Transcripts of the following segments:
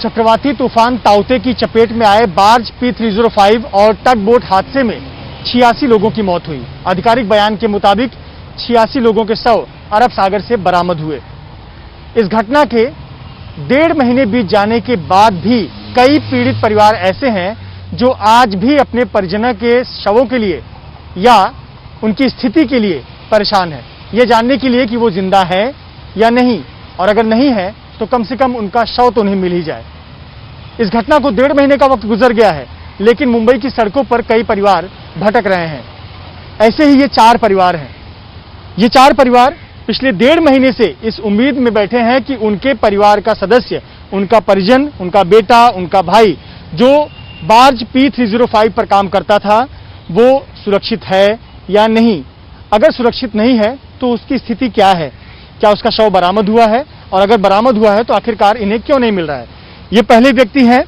चक्रवाती तूफान ताउते की चपेट में आए बार्ज P305 और टग बोट हादसे में 86 लोगों की मौत हुई। आधिकारिक बयान के मुताबिक 86 लोगों के शव अरब सागर से बरामद हुए। इस घटना के 1.5 महीने बीत जाने के बाद भी कई पीड़ित परिवार ऐसे हैं जो आज भी अपने परिजनों के शवों के लिए या उनकी स्थिति के लिए परेशान है, ये जानने के लिए कि वो जिंदा है या नहीं, और अगर नहीं है तो कम से कम उनका शव तो उन्हें मिल ही जाए। इस घटना को 1.5 महीने का वक्त गुजर गया है, लेकिन मुंबई की सड़कों पर कई परिवार भटक रहे हैं। ऐसे ही ये 4 परिवार हैं। ये 4 परिवार पिछले 1.5 महीने से इस उम्मीद में बैठे हैं कि उनके परिवार का सदस्य, उनका परिजन, उनका बेटा, उनका भाई जो बार्ज P305 पर काम करता था वो सुरक्षित है या नहीं। अगर सुरक्षित नहीं है तो उसकी स्थिति क्या है, क्या उसका शव बरामद हुआ है, और अगर बरामद हुआ है तो आखिरकार इन्हें क्यों नहीं मिल रहा है। ये पहले व्यक्ति हैं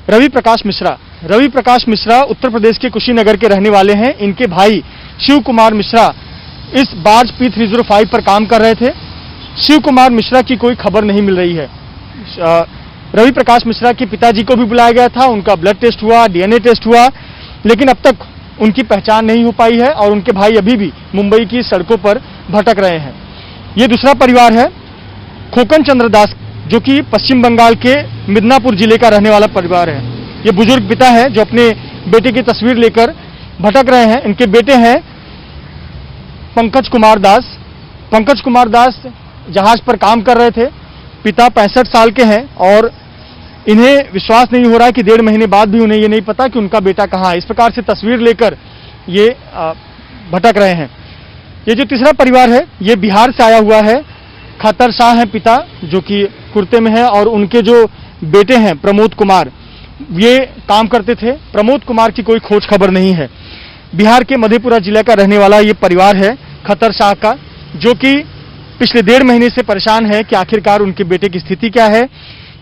रवि प्रकाश मिश्रा। रवि प्रकाश मिश्रा उत्तर प्रदेश के कुशीनगर के रहने वाले हैं। इनके भाई शिव कुमार मिश्रा इस बार्ज P305 पर काम कर रहे थे। शिव कुमार मिश्रा की कोई खबर नहीं मिल रही है। रवि प्रकाश मिश्रा के पिताजी को भी बुलाया गया था, उनका ब्लड टेस्ट हुआ, DNA टेस्ट हुआ, लेकिन अब तक उनकी पहचान नहीं हो पाई है और उनके भाई अभी भी मुंबई की सड़कों पर भटक रहे हैं। ये दूसरा परिवार है खोकन चंद्र दास, जो कि पश्चिम बंगाल के मिदनापुर जिले का रहने वाला परिवार है। ये बुजुर्ग पिता है जो अपने बेटे की तस्वीर लेकर भटक रहे हैं। इनके बेटे हैं पंकज कुमार दास। पंकज कुमार दास जहाज पर काम कर रहे थे। पिता 65 साल के हैं और इन्हें विश्वास नहीं हो रहा है कि 1.5 महीने बाद भी उन्हें ये नहीं पता कि उनका बेटा कहाँ है। इस प्रकार से तस्वीर लेकर ये भटक रहे हैं। ये जो तीसरा परिवार है ये बिहार से आया हुआ है। खतर शाह हैं पिता, जो कि कुर्ते में है, और उनके जो बेटे हैं प्रमोद कुमार, ये काम करते थे। प्रमोद कुमार की कोई खोज खबर नहीं है। बिहार के मधेपुरा जिले का रहने वाला ये परिवार है खतर शाह का, जो कि पिछले 1.5 महीने से परेशान है कि आखिरकार उनके बेटे की स्थिति क्या है।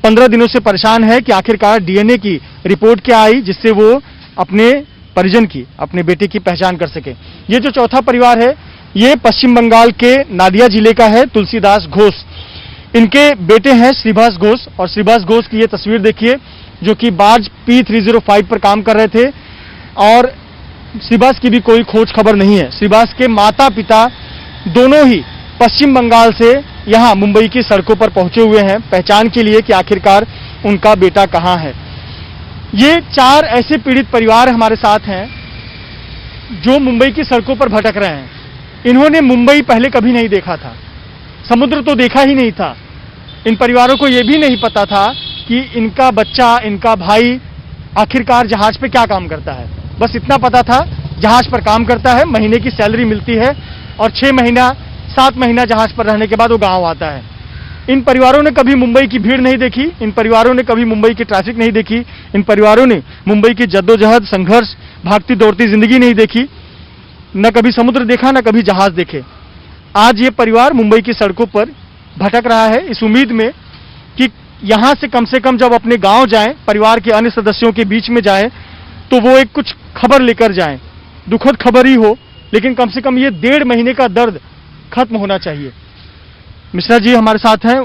15 दिनों से परेशान है कि आखिरकार DNA की रिपोर्ट क्या आई जिससे वो अपने परिजन की, अपने बेटे की पहचान कर सके। ये जो चौथा परिवार है ये पश्चिम बंगाल के नादिया जिले का है, तुलसीदास घोष। इनके बेटे हैं श्रीभाष घोष, और श्रीभाष घोष की ये तस्वीर देखिए जो कि बार्ज P305 पर काम कर रहे थे, और श्रीभाष की भी कोई खोज खबर नहीं है। श्रीभाष के माता पिता दोनों ही पश्चिम बंगाल से यहाँ मुंबई की सड़कों पर पहुंचे हुए हैं पहचान के लिए कि आखिरकार उनका बेटा कहाँ है। ये 4 ऐसे पीड़ित परिवार हमारे साथ हैं जो मुंबई की सड़कों पर भटक रहे हैं। इन्होंने मुंबई पहले कभी नहीं देखा था, समुद्र तो देखा ही नहीं था। इन परिवारों को यह भी नहीं पता था कि इनका बच्चा, इनका भाई आखिरकार जहाज पे क्या काम करता है। बस इतना पता था जहाज पर काम करता है, महीने की सैलरी मिलती है और 6 महीना 7 महीना जहाज पर रहने के बाद वो गांव आता है। इन परिवारों ने कभी मुंबई की भीड़ नहीं देखी, इन परिवारों ने कभी मुंबई की ट्रैफिक नहीं देखी, इन परिवारों ने मुंबई की जद्दोजहद, संघर्ष, भागती दौड़ती जिंदगी नहीं देखी, न कभी समुद्र देखा, न कभी जहाज देखे। आज ये परिवार मुंबई की सड़कों पर भटक रहा है इस उम्मीद में कि यहां से कम जब अपने गांव जाएं, परिवार के अन्य सदस्यों के बीच में जाएं, तो वो एक कुछ खबर लेकर जाएं। दुखद खबर ही हो, लेकिन कम से कम ये 1.5 महीने का दर्द खत्म होना चाहिए। मिश्रा जी हमारे साथ हैं।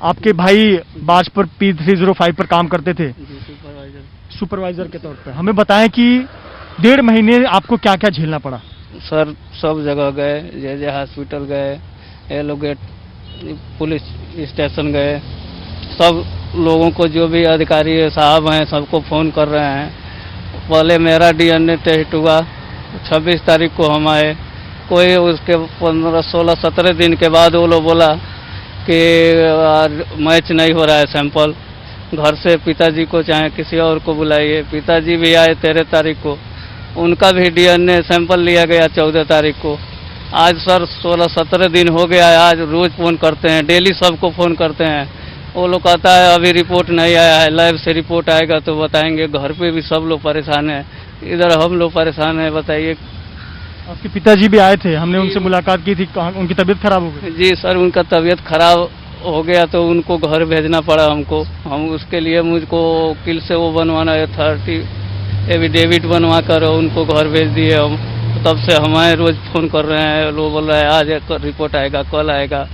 आपके भाई बार्ज पर P305 पर काम करते थे, सुपरवाइजर के तौर पर। हमें बताएं कि 1.5 महीने आपको क्या क्या झेलना पड़ा। सर सब जगह गए, जैसे हॉस्पिटल गए, एलोगेट पुलिस स्टेशन गए, सब लोगों को जो भी अधिकारी साहब हैं सबको फ़ोन कर रहे हैं। पहले मेरा DNA टेस्ट हुआ, 26 तारीख को हम आए। कोई उसके 15, 16, 17 दिन के बाद वो लोग बोला कि मैच नहीं हो रहा है सैंपल, घर से पिताजी को चाहे किसी और को बुलाइए। पिताजी भी आए 13 तारीख को, उनका भी DNA सैंपल लिया गया 14 तारीख को। आज सर 16-17 दिन हो गया है। आज रोज़ फ़ोन करते हैं, डेली सबको फ़ोन करते हैं। वो लोग कहता है अभी रिपोर्ट नहीं आया है, लैब से रिपोर्ट आएगा तो बताएंगे। घर पे भी सब लोग परेशान हैं, इधर हम लोग परेशान हैं। बताइए। आपके पिताजी भी आए थे, हमने उनसे मुलाकात की थी, उनकी तबीयत खराब हो गई। जी सर, उनका तबीयत खराब हो गया तो उनको घर भेजना पड़ा हमको। हम उसके लिए मुझको वकील से वो बनवाना है, 30 एफिडेविट बनवा कर उनको घर भेज दिए हम। तब से हमारे रोज फ़ोन कर रहे हैं, लोग बोल रहे हैं आज रिपोर्ट आएगा, कल आएगा,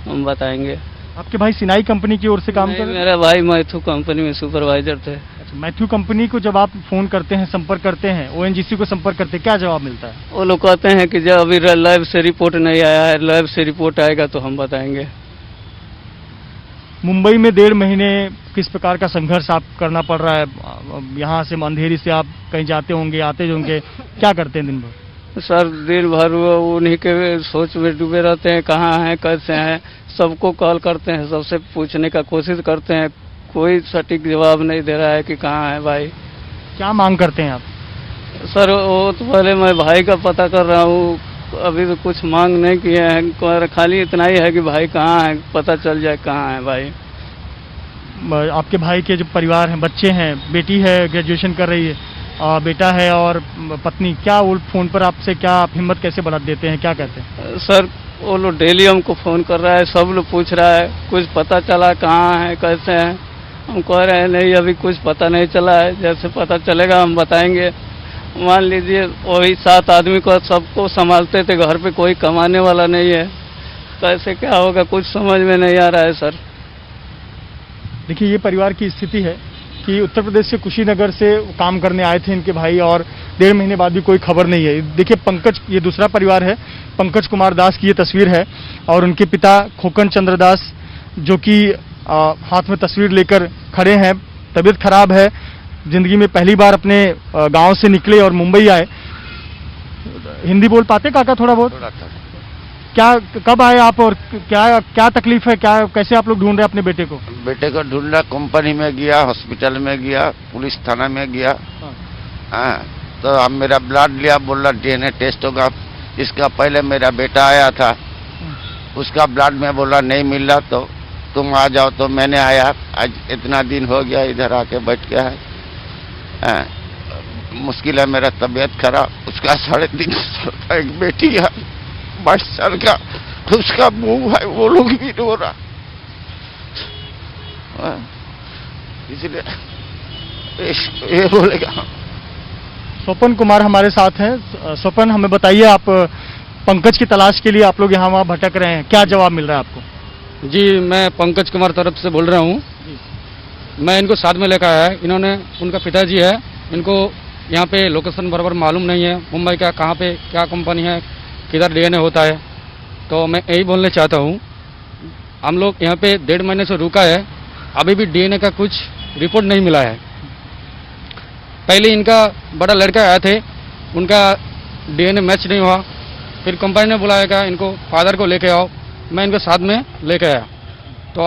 हम बताएंगे। आपके भाई सिनाई कंपनी की ओर से काम नहीं, कर रहे थे? मेरा भाई मैथ्यू कंपनी में सुपरवाइजर थे। अच्छा, मैथ्यू कंपनी को जब आप फोन करते हैं, संपर्क करते हैं, ओएनजीसी को संपर्क करते हैं, क्या जवाब मिलता है? वो लोग कहते हैं कि जब अभी लैब से रिपोर्ट नहीं आया है, लैब से रिपोर्ट आएगा तो हम बताएंगे। मुंबई में 1.5 महीने किस प्रकार का संघर्ष आप करना पड़ रहा है? यहाँ से अंधेरी से आप कहीं जाते होंगे, आते होंगे, क्या करते हैं दिन भर? सर दिन भर वो उन्हीं के सोच में डूबे रहते हैं, कहाँ हैं, कैसे हैं, सबको कॉल करते हैं, सबसे पूछने का कोशिश करते हैं, कोई सटीक जवाब नहीं दे रहा है कि कहाँ है भाई। क्या मांग करते हैं आप? सर वो तो पहले मैं भाई का पता कर रहा हूँ, अभी तो कुछ मांग नहीं किए हैं, खाली इतना ही है कि भाई कहाँ है, पता चल जाए कहाँ है भाई। आपके भाई के जो परिवार हैं, बच्चे हैं, बेटी है ग्रेजुएशन कर रही है, बेटा है और पत्नी, क्या वो फोन पर आपसे क्या आप हिम्मत कैसे बढ़ा देते हैं, क्या कहते हैं? सर वो लोग डेली हमको फ़ोन कर रहा है, सब लोग पूछ रहा है कुछ पता चला कहाँ है, कैसे हैं। हम कह रहे हैं नहीं अभी कुछ पता नहीं चला है, जैसे पता चलेगा हम बताएंगे। मान लीजिए वही 7 आदमी को सबको संभालते थे, घर पे कोई कमाने वाला नहीं है, कैसे क्या होगा कुछ समझ में नहीं आ रहा है सर। देखिए ये परिवार की स्थिति है कि उत्तर प्रदेश से कुशीनगर से काम करने आए थे इनके भाई और 1.5 महीने बाद भी कोई खबर नहीं है। देखिए पंकज, ये दूसरा परिवार है, पंकज कुमार दास की ये तस्वीर है और उनके पिता खोकन चंद्र दास जो कि हाथ में तस्वीर लेकर खड़े हैं। तबीयत खराब है, जिंदगी में पहली बार अपने गांव से निकले और मुंबई आए। हिंदी बोल पाते काका थोड़ा बहुत? क्या कब आए आप और क्या क्या तकलीफ है, क्या कैसे आप लोग ढूंढ रहे हैं अपने बेटे को? बेटे को ढूंढना, कंपनी में गया, हॉस्पिटल में गया, पुलिस थाना में गया। हाँ, तो अब मेरा ब्लड लिया, बोला डीएनए टेस्ट होगा। इसका पहले मेरा बेटा आया था, उसका ब्लड में बोला नहीं मिल रहा, तो तुम आ जाओ, तो मैंने आया। आज इतना दिन हो गया इधर आके बैठ गया है। हाँ, मुश्किल है, मेरा तबीयत खराब। उसका 3.5 साल का एक बेटी है, 22 साल का, उसका मुंह है, वो लोग भी रो रहा। इसलिए ये बोलेगा। स्वपन कुमार हमारे साथ हैं। स्वपन, हमें बताइए, आप पंकज की तलाश के लिए आप लोग यहाँ वहाँ भटक रहे हैं, क्या जवाब मिल रहा है आपको? जी, मैं पंकज कुमार तरफ से बोल रहा हूँ। मैं इनको साथ में लेकर आया। इन्होंने, उनका पिताजी है, इनको यहाँ पे लोकेशन बराबर मालूम नहीं है, मुंबई का कहाँ पे क्या कंपनी है, किधर डीएनए होता है। तो मैं यही बोलना चाहता हूँ, हम लोग यहाँ पे 1.5 महीने से रुका है, अभी भी डीएनए का कुछ रिपोर्ट नहीं मिला है। पहले इनका बड़ा लड़का आया थे, उनका डीएनए मैच नहीं हुआ, फिर कंपनी ने बुलाया इनको, फादर को लेके आओ, मैं इनको साथ में लेके आया। तो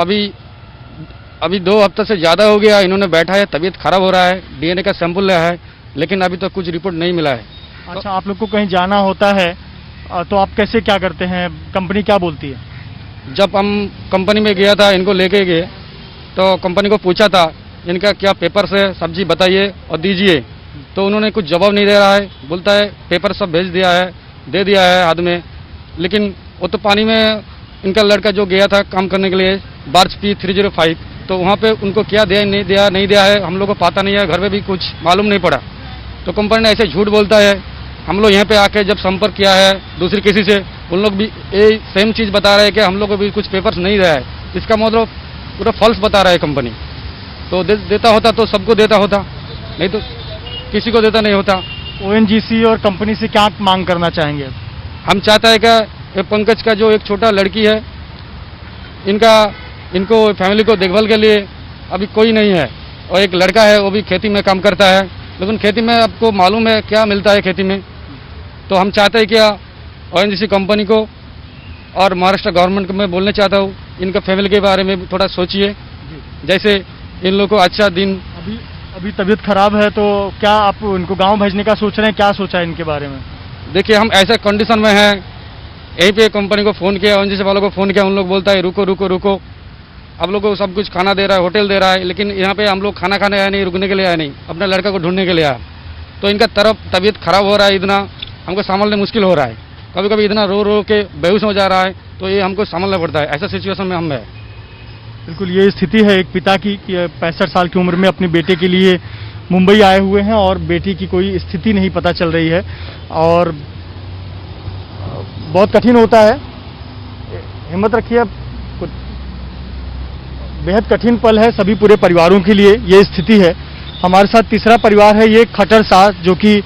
अभी 2 हफ्ते से ज़्यादा हो गया, इन्होंने बैठा है, तबीयत खराब हो रहा है, डीएनए का सैंपल लिया है, लेकिन अभी तक कुछ रिपोर्ट नहीं मिला है। अच्छा, आप लोग को कहीं जाना होता है तो आप कैसे क्या करते हैं, कंपनी क्या बोलती है? जब हम कंपनी में गया था, इनको लेके गए, तो कंपनी को पूछा था इनका क्या पेपर से सब्जी बताइए और दीजिए, तो उन्होंने कुछ जवाब नहीं दे रहा है। बोलता है पेपर सब भेज दिया है, दे दिया है हाथ में, लेकिन वो तो पानी में इनका लड़का जो गया था काम करने के लिए बार्च P305, तो वहाँ पे उनको क्या दिया नहीं दिया है हम लोग को पता नहीं है, घर में भी कुछ मालूम नहीं पड़ा। तो कंपनी ने ऐसे झूठ बोलता है। हम लोग यहाँ पे आके जब संपर्क किया है दूसरी किसी से, उन लोग भी यही सेम चीज़ बता रहे हैं कि हम लोग को भी कुछ पेपर्स नहीं दिया है। इसका मतलब पूरा फॉल्स बता रहा है कंपनी। तो देता होता तो सबको देता होता, नहीं तो किसी को देता नहीं होता। ओएनजीसी और कंपनी से क्या मांग करना चाहेंगे? हम चाहता है कि पंकज का जो एक छोटा लड़की है, इनको फैमिली को देखभाल के लिए अभी कोई नहीं है, और एक लड़का है वो भी खेती में काम करता है, लेकिन खेती में आपको मालूम है क्या मिलता है खेती में। तो हम चाहते हैं कि ओएनजीसी कंपनी को और महाराष्ट्र गवर्नमेंट को मैं बोलना चाहता हूँ, इनका फैमिली के बारे में थोड़ा सोचिए, जैसे इन लोगों को अच्छा दिन। अभी तबीयत खराब है, तो क्या आप इनको गांव भेजने का सोच रहे हैं, क्या सोचा है इनके बारे में? देखिए हम ऐसे कंडीशन में हैं, यहीं पे कंपनी को फ़ोन किया, ओएनजीसी वालों को फ़ोन किया, उन लोग बोलता है रुको रुको रुको, आप लोग को सब कुछ खाना दे रहा है, होटल दे रहा है, लेकिन यहाँ पे हम लोग खाना खाने आया नहीं, रुकने के लिए आया नहीं, अपने लड़का को ढूंढने के लिए आया। तो इनका तबीयत खराब हो रहा है, इतना हमको संभालने मुश्किल हो रहा है, कभी कभी इतना रो रो के बेहोश हो जा रहा है, तो ये हमको संभालना पड़ता है। ऐसा सिचुएशन में हम है। बिल्कुल ये स्थिति है एक पिता की कि 65 साल की उम्र में अपने बेटे के लिए मुंबई आए हुए हैं और बेटी की कोई स्थिति नहीं पता चल रही है और बहुत कठिन होता है। हिम्मत रखिए। बेहद कठिन पल है सभी पूरे परिवारों के लिए ये स्थिति है। हमारे साथ तीसरा परिवार है, ये खट्टर साह, जो कि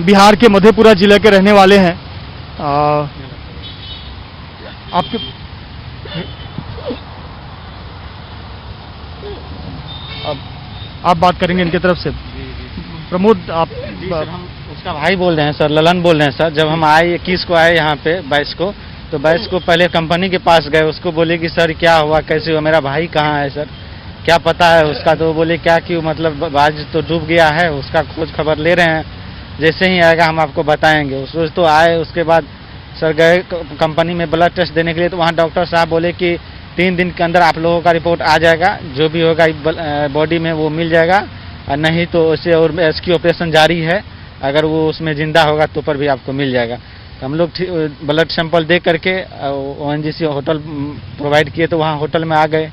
बिहार के मधेपुरा जिले के रहने वाले हैं। आपके आप बात करेंगे इनके तरफ से। प्रमोद, आप हम उसका भाई बोल रहे हैं सर, ललन बोल रहे हैं सर। जब हम आए 21 को आए यहाँ पे 22 को, तो 22 को पहले कंपनी के पास गए, उसको बोले कि सर क्या हुआ, कैसे हुआ, मेरा भाई कहाँ है सर, क्या पता है उसका। तो बोले क्या कि मतलब बाज तो डूब गया है, उसका खोज खबर ले रहे हैं, जैसे ही आएगा हम आपको बताएंगे। उस रोज तो आए, उसके बाद सर गए कंपनी में ब्लड टेस्ट देने के लिए, तो वहाँ डॉक्टर साहब बोले कि 3 दिन के अंदर आप लोगों का रिपोर्ट आ जाएगा, जो भी होगा बॉडी में वो मिल जाएगा, और नहीं तो उसे और इसकी ऑपरेशन जारी है, अगर वो उसमें जिंदा होगा तो पर भी आपको मिल जाएगा। तो हम लोग ब्लड सैंपल दे करके ONGC होटल प्रोवाइड किए, तो वहाँ होटल में आ गए।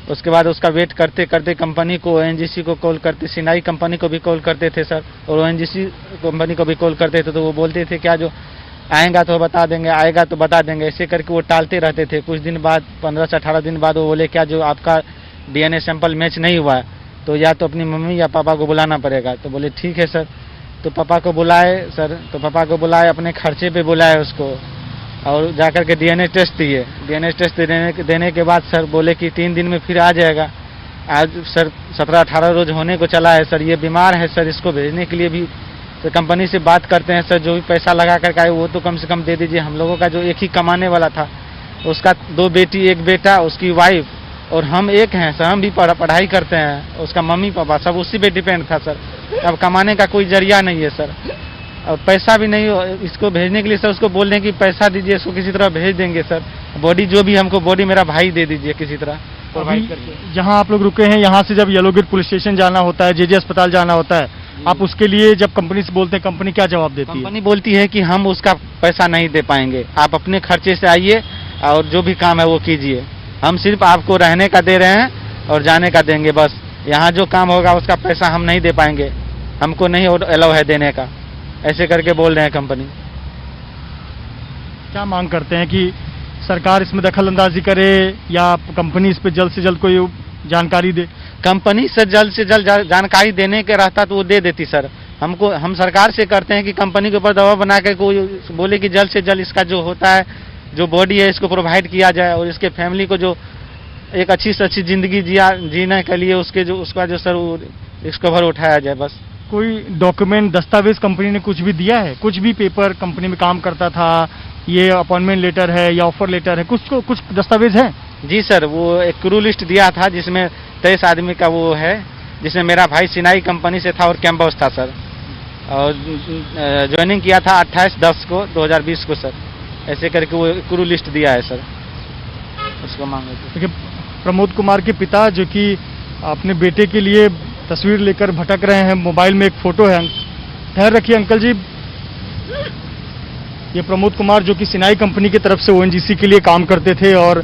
उसके बाद उसका वेट करते करते कंपनी को, ONGC को कॉल करते, सिनाई कंपनी को भी कॉल करते थे सर, और ONGC कंपनी को भी कॉल करते थे, तो वो बोलते थे क्या जो आएगा तो बता देंगे, आएगा तो बता देंगे, ऐसे करके वो टालते रहते थे। कुछ दिन बाद 15 से 18 दिन बाद वो बोले क्या जो आपका DNA सैंपल मैच नहीं हुआ है, तो या तो अपनी मम्मी या पापा को बुलाना पड़ेगा। तो बोले ठीक है सर। तो पापा को बुलाए सर, तो पापा को बुलाए, अपने खर्चे पे बुलाए उसको, और जाकर के DNA टेस्ट दिए। DNA टेस्ट देने के बाद सर बोले कि 3 दिन में फिर आ जाएगा। आज सर 17-18 रोज होने को चला है सर, ये बीमार है सर, इसको भेजने के लिए भी तो कंपनी से बात करते हैं सर, जो भी पैसा लगा करके आए वो तो कम से कम दे दीजिए। हम लोगों का जो एक ही कमाने वाला था, उसका 2 बेटी 1 बेटा, उसकी वाइफ और हम एक हैं सर, हम भी पढ़ाई करते हैं, उसका मम्मी पापा सब उसी पे डिपेंड था सर। अब कमाने का कोई जरिया नहीं है सर, और पैसा भी नहीं इसको भेजने के लिए सर। उसको बोल दें कि पैसा दीजिए, इसको किसी तरह भेज देंगे सर। बॉडी जो भी हमको बॉडी मेरा भाई दे दीजिए किसी तरह प्रोवाइड करके। जहां आप लोग रुके हैं, यहाँ से जब येलो गेट पुलिस स्टेशन जाना होता है, JJ अस्पताल जाना होता है, आप उसके लिए जब कंपनी से बोलते हैं, कंपनी क्या जवाब देती है? कंपनी बोलती है कि हम उसका पैसा नहीं दे पाएंगे, आप अपने खर्चे से आइए और जो भी काम है वो कीजिए, हम सिर्फ आपको रहने का दे रहे हैं और जाने का देंगे बस, यहाँ जो काम होगा उसका पैसा हम नहीं दे पाएंगे, हमको नहीं अलाउ है देने का, ऐसे करके बोल रहे हैं कंपनी। क्या मांग करते हैं कि सरकार इसमें दखल अंदाजी करे या कंपनी इस पर जल्द से जल्द कोई जानकारी दे? कंपनी से जल्द जानकारी देने के रहता तो वो दे देती सर। हम सरकार से करते हैं कि कंपनी के ऊपर दबाव बना कर कोई बोले कि जल्द से जल्द इसका जो होता है, जो बॉडी है, इसको प्रोवाइड किया जाए, और इसके फैमिली को जो एक अच्छी से अच्छी जिंदगी जीने के लिए उसका जो सर रिकवर उठाया जाए बस। कोई डॉक्यूमेंट दस्तावेज कंपनी ने कुछ भी दिया है? कुछ भी पेपर, कंपनी में काम करता था, ये अपॉइंटमेंट लेटर है या ऑफर लेटर है, कुछ दस्तावेज है? जी सर, वो एक क्रू लिस्ट दिया था जिसमें 23 आदमी का वो है, जिसमें मेरा भाई सिनाई कंपनी से था और कैंपस था सर, और ज्वाइनिंग किया था 28/10 को 2020 को सर, ऐसे करके वो क्रू लिस्ट दिया है सर, उसको मांगे। देखिए, प्रमोद कुमार के पिता जो कि अपने बेटे के लिए तस्वीर लेकर भटक रहे हैं, मोबाइल में एक फोटो है, ठहर रखिए अंकल जी। ये प्रमोद कुमार जो कि सिनाई कंपनी की तरफ से ONGC के लिए काम करते थे, और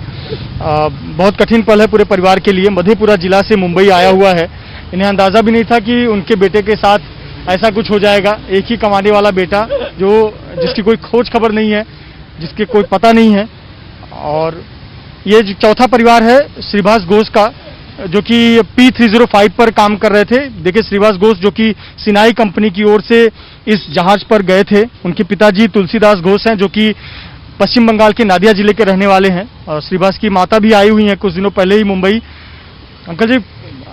बहुत कठिन पल है पूरे परिवार के लिए। मधेपुरा जिला से मुंबई आया हुआ है, इन्हें अंदाजा भी नहीं था कि उनके बेटे के साथ ऐसा कुछ हो जाएगा। एक ही कमाने वाला बेटा जिसकी कोई खोज खबर नहीं है, जिसके कोई पता नहीं है। और ये जो चौथा परिवार है श्रीवास घोष का, जो कि P305 पर काम कर रहे थे। देखिए, श्रीवास घोष जो कि सिनाई कंपनी की ओर से इस जहाज पर गए थे, उनके पिताजी तुलसीदास घोष हैं, जो कि पश्चिम बंगाल के नादिया जिले के रहने वाले हैं, और श्रीवास की माता भी आई हुई हैं कुछ दिनों पहले ही मुंबई। अंकल जी,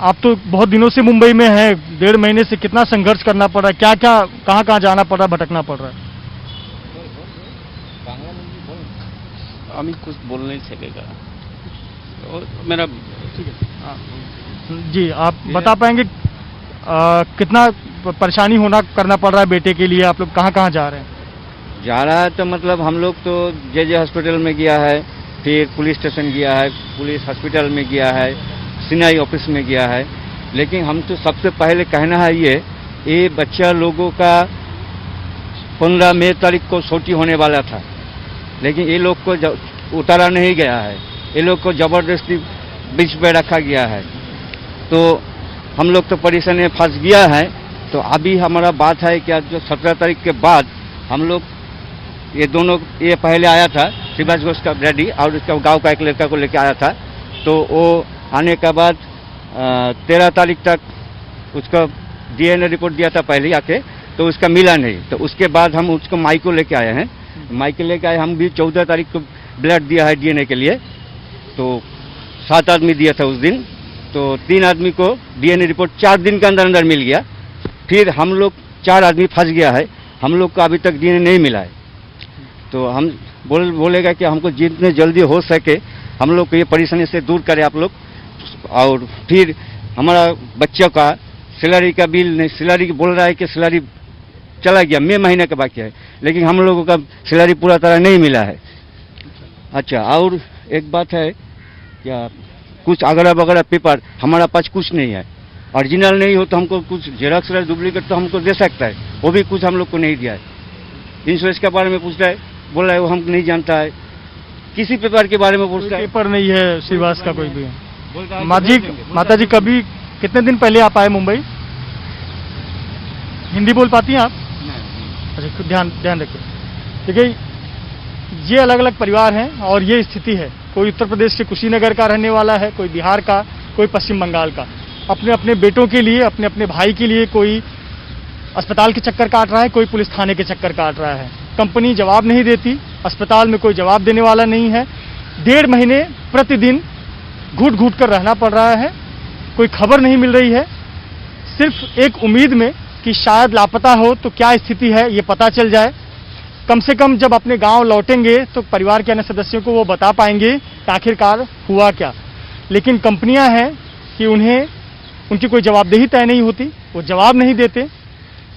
आप तो बहुत दिनों से मुंबई में हैं, 1.5 महीने से कितना संघर्ष करना पड़ रहा है, क्या क्या कहाँ जाना पड़ रहा है, भटकना पड़ रहा है? अभी कुछ बोल नहीं सकेगा, और मेरा ठीक है जी, आप बता पाएंगे कितना परेशानी करना पड़ रहा है बेटे के लिए? आप लोग कहाँ जा रहे हैं? जा रहा है तो मतलब हम लोग तो JJ हॉस्पिटल में गया है, फिर पुलिस स्टेशन गया है, पुलिस हॉस्पिटल में गया है, सिनाई ऑफिस में गया है, लेकिन हम तो सबसे पहले कहना है ये बच्चा लोगों का 15 मई तारीख को छुट्टी होने वाला था, लेकिन ये लोग को उतारा नहीं गया है, ये लोग को जबरदस्ती बीच पे रखा गया है, तो हम लोग तो परेशानी में फंस गया है। तो अभी हमारा बात है क्या, जो 17 तारीख के बाद हम लोग ये पहले आया था श्रीवास घोष का डैडी, और उसका गांव का एक लड़का को लेकर आया था, तो वो आने के बाद 13 तारीख तक उसका डीएनए रिपोर्ट दिया था पहले आके, तो उसका मिला नहीं। तो उसके बाद हम उसको माइको लेके आए हैं। माइको लेके आए, हम भी 14 तारीख को ब्लड दिया है डीएनए के लिए। तो 7 आदमी दिया था उस दिन, तो 3 आदमी को डीएनए रिपोर्ट 4 दिन के अंदर अंदर मिल गया। फिर हम लोग 4 आदमी फंस गया है, हम लोग को अभी तक डीएनए नहीं मिला है। तो हम बोलेगा कि हमको जितने जल्दी हो सके हम लोग को ये परेशानी से दूर करें आप लोग। और फिर हमारा बच्चों का सैलरी का बिल नहीं, सैलरी बोल रहा है कि सैलरी चला गया, मई महीने का बाकी है, लेकिन हम लोगों का सैलरी पूरा तरह नहीं मिला है। अच्छा, और एक बात है क्या, कुछ अगला बगला पेपर हमारा पास कुछ नहीं है, ओरिजिनल नहीं हो तो हमको कुछ जेरॉक्स डुप्लीकेट तो हमको दे सकता है, वो भी कुछ हम लोग को नहीं दिया है। इंश्योरेंस के बारे में पूछ रहा है, बोल रहा है वो हमको नहीं जानता है, किसी पेपर के बारे में पूछता है, पेपर नहीं है श्रीवास का कोई भी। माता जी कभी कितने दिन पहले आप आए मुंबई? हिंदी बोल पाती हैं आप? अच्छा, ध्यान रखिए। देखिए, ये अलग अलग परिवार हैं और ये स्थिति है। कोई उत्तर प्रदेश के कुशीनगर का रहने वाला है, कोई बिहार का, कोई पश्चिम बंगाल का। अपने अपने बेटों के लिए, अपने अपने भाई के लिए कोई अस्पताल के चक्कर काट रहा है, कोई पुलिस थाने के चक्कर काट रहा है। कंपनी जवाब नहीं देती, अस्पताल में कोई जवाब देने वाला नहीं है। 1.5 महीने प्रतिदिन घुट घुट कर रहना पड़ रहा है, कोई खबर नहीं मिल रही है, सिर्फ एक उम्मीद में कि शायद लापता हो तो क्या स्थिति है ये पता चल जाए। कम से कम जब अपने गांव लौटेंगे तो परिवार के अन्य सदस्यों को वो बता पाएंगे कि आखिरकार हुआ क्या। लेकिन कंपनियां हैं कि उनकी कोई जवाबदेही तय नहीं होती, वो जवाब नहीं देते,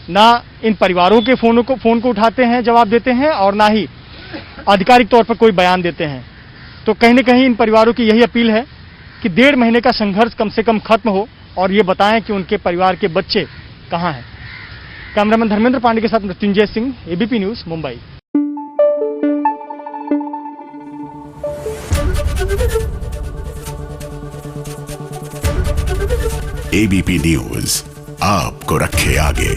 ना इन परिवारों के फोन को उठाते हैं, जवाब देते हैं, और ना ही आधिकारिक तौर पर कोई बयान देते हैं। तो कहीं न कहीं इन परिवारों की यही अपील है कि 1.5 महीने का संघर्ष कम से कम खत्म हो और ये बताएं कि उनके परिवार के बच्चे कहां हैं। कैमरामैन धर्मेंद्र पांडे के साथ Mrityunjay Singh, ABP news, Mumbai. ABP news आपको रखे आगे।